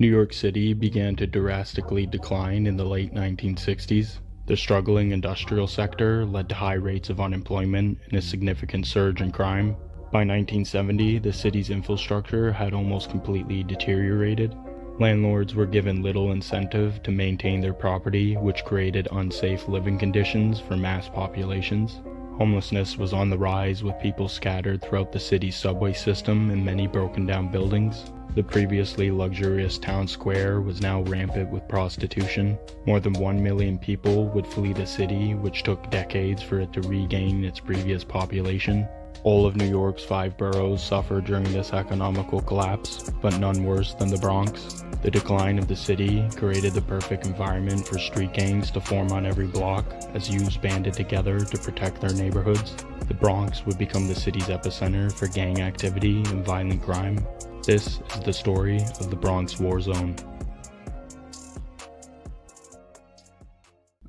New York City began to drastically decline in the late 1960s. The struggling industrial sector led to high rates of unemployment and a significant surge in crime. By 1970, the city's infrastructure had almost completely deteriorated. Landlords were given little incentive to maintain their property, which created unsafe living conditions for mass populations. Homelessness was on the rise, with people scattered throughout the city's subway system and many broken down buildings. The previously luxurious town square was now rampant with prostitution. More than 1 million people would flee the city, which took decades for it to regain its previous population. All of New York's 5 boroughs suffered during this economical collapse, but none worse than the Bronx. The decline of the city created the perfect environment for street gangs to form on every block as youths banded together to protect their neighborhoods. The Bronx would become the city's epicenter for gang activity and violent crime. This is the story of the Bronx warzone.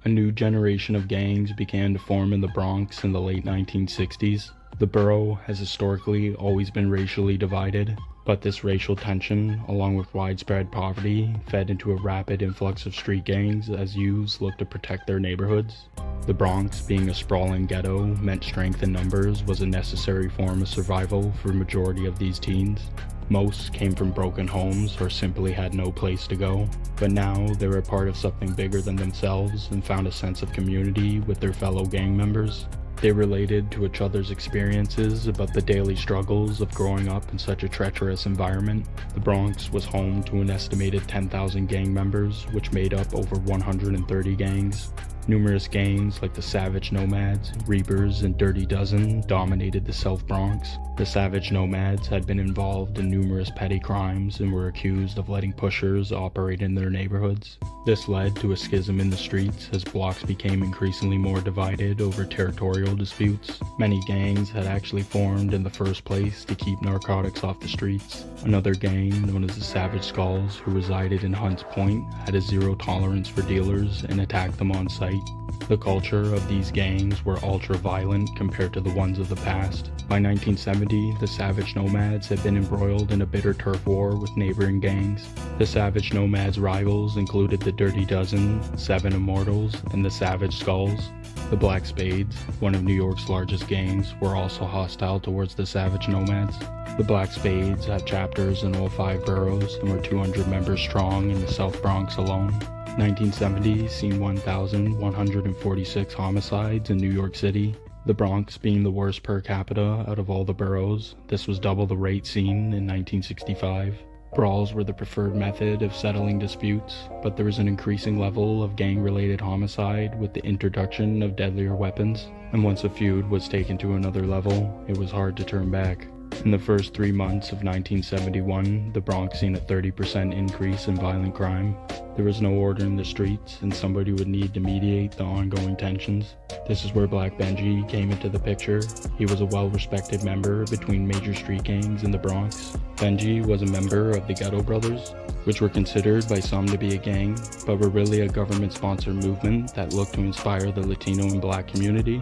A new generation of gangs began to form in the Bronx in the late 1960s. The borough has historically always been racially divided, but this racial tension, along with widespread poverty, fed into a rapid influx of street gangs as youths looked to protect their neighborhoods. The Bronx, being a sprawling ghetto, meant strength in numbers was a necessary form of survival for a majority of these teens. Most came from broken homes or simply had no place to go, but now they were a part of something bigger than themselves and found a sense of community with their fellow gang members. They related to each other's experiences about the daily struggles of growing up in such a treacherous environment. The Bronx was home to an estimated 10,000 gang members, which made up over 130 gangs. Numerous gangs like the Savage Nomads, Reapers, and Dirty Dozen dominated the South Bronx. The Savage Nomads had been involved in numerous petty crimes and were accused of letting pushers operate in their neighborhoods. This led to a schism in the streets as blocks became increasingly more divided over territorial disputes. Many gangs had actually formed in the first place to keep narcotics off the streets. Another gang, known as the Savage Skulls, who resided in Hunts Point, had a zero tolerance for dealers and attacked them on sight. The culture of these gangs were ultra-violent compared to the ones of the past. By 1970, the Savage Nomads had been embroiled in a bitter turf war with neighboring gangs. The Savage Nomads' rivals included the Dirty Dozen, Seven Immortals, and the Savage Skulls. The Black Spades, one of New York's largest gangs, were also hostile towards the Savage Nomads. The Black Spades had chapters in all 5 boroughs and were 200 members strong in the South Bronx alone. 1970 seen 1,146 homicides in New York City, the Bronx being the worst per capita out of all the boroughs. This was double the rate seen in 1965. Brawls were the preferred method of settling disputes, but there was an increasing level of gang-related homicide with the introduction of deadlier weapons, and once a feud was taken to another level, it was hard to turn back. In the first 3 months of 1971, the Bronx seen a 30% increase in violent crime. There was no order in the streets, and somebody would need to mediate the ongoing tensions. This is where Black Benji came into the picture. He was a well-respected member between major street gangs in the Bronx. Benji was a member of the Ghetto Brothers, which were considered by some to be a gang, but were really a government-sponsored movement that looked to inspire the Latino and Black community.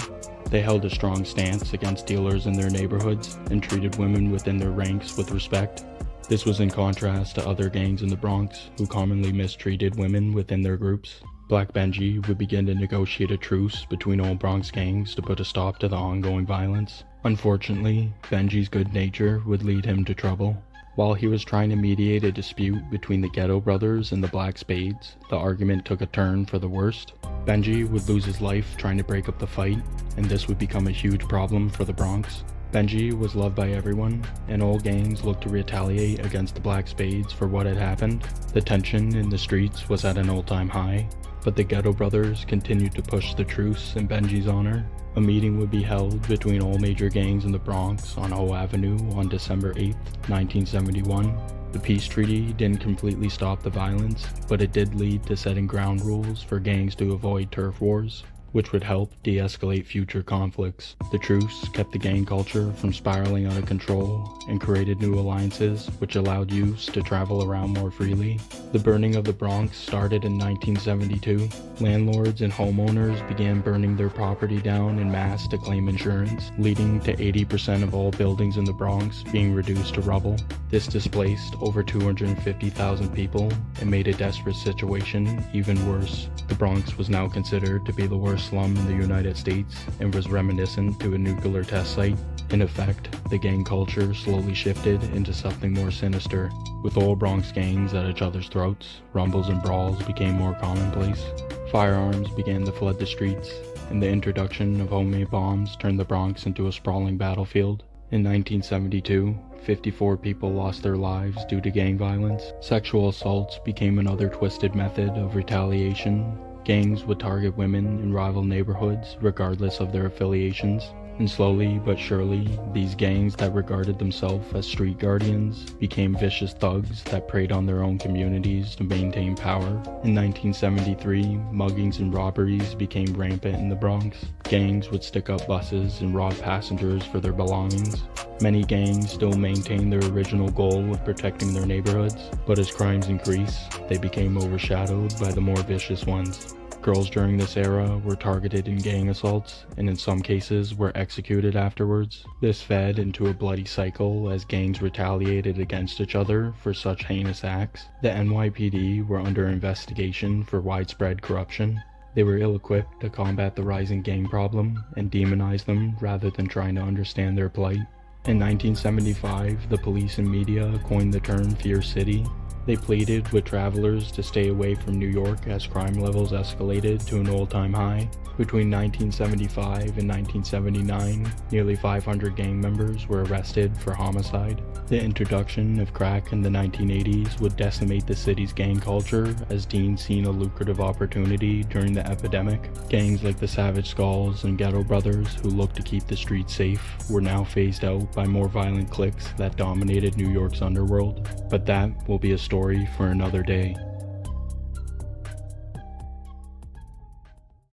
They held a strong stance against dealers in their neighborhoods and treated women within their ranks with respect. This was in contrast to other gangs in the Bronx, who commonly mistreated women within their groups. Black Benji would begin to negotiate a truce between all Bronx gangs to put a stop to the ongoing violence. Unfortunately, Benji's good nature would lead him to trouble. While he was trying to mediate a dispute between the Ghetto Brothers and the Black Spades, the argument took a turn for the worst. Benji would lose his life trying to break up the fight, and this would become a huge problem for the Bronx. Benji was loved by everyone, and all gangs looked to retaliate against the Black Spades for what had happened. The tension in the streets was at an all-time high, but the Ghetto Brothers continued to push the truce in Benji's honor. A meeting would be held between all major gangs in the Bronx on Hoe Avenue on December 8, 1971. The peace treaty didn't completely stop the violence, but it did lead to setting ground rules for gangs to avoid turf wars, which would help de-escalate future conflicts. The truce kept the gang culture from spiraling out of control and created new alliances which allowed youths to travel around more freely. The burning of the Bronx started in 1972. Landlords and homeowners began burning their property down en masse to claim insurance, leading to 80% of all buildings in the Bronx being reduced to rubble. This displaced over 250,000 people and made a desperate situation even worse. The Bronx was now considered to be the worst slum in the United States and was reminiscent to a nuclear test site. In effect, the gang culture slowly shifted into something more sinister. With old Bronx gangs at each other's throats, rumbles and brawls became more commonplace. Firearms began to flood the streets, and the introduction of homemade bombs turned the Bronx into a sprawling battlefield. In 1972, 54 people lost their lives due to gang violence. Sexual assaults became another twisted method of retaliation. Gangs would target women in rival neighborhoods regardless of their affiliations. And slowly but surely, these gangs that regarded themselves as street guardians became vicious thugs that preyed on their own communities to maintain power. In 1973, muggings and robberies became rampant in the Bronx. Gangs would stick up buses and rob passengers for their belongings. Many gangs still maintain their original goal of protecting their neighborhoods, but as crimes increase, they became overshadowed by the more vicious ones. Girls during this era were targeted in gang assaults, and in some cases were executed afterwards. This fed into a bloody cycle as gangs retaliated against each other for such heinous acts. The NYPD were under investigation for widespread corruption. They were ill-equipped to combat the rising gang problem and demonize them rather than trying to understand their plight. In 1975, the police and media coined the term Fear City. They pleaded with travelers to stay away from New York as crime levels escalated to an all-time high. Between 1975 and 1979, nearly 500 gang members were arrested for homicide. The introduction of crack in the 1980s would decimate the city's gang culture as teens seen a lucrative opportunity during the epidemic. Gangs like the Savage Skulls and Ghetto Brothers, who looked to keep the streets safe, were now phased out by more violent cliques that dominated New York's underworld. But that will be a story for another day.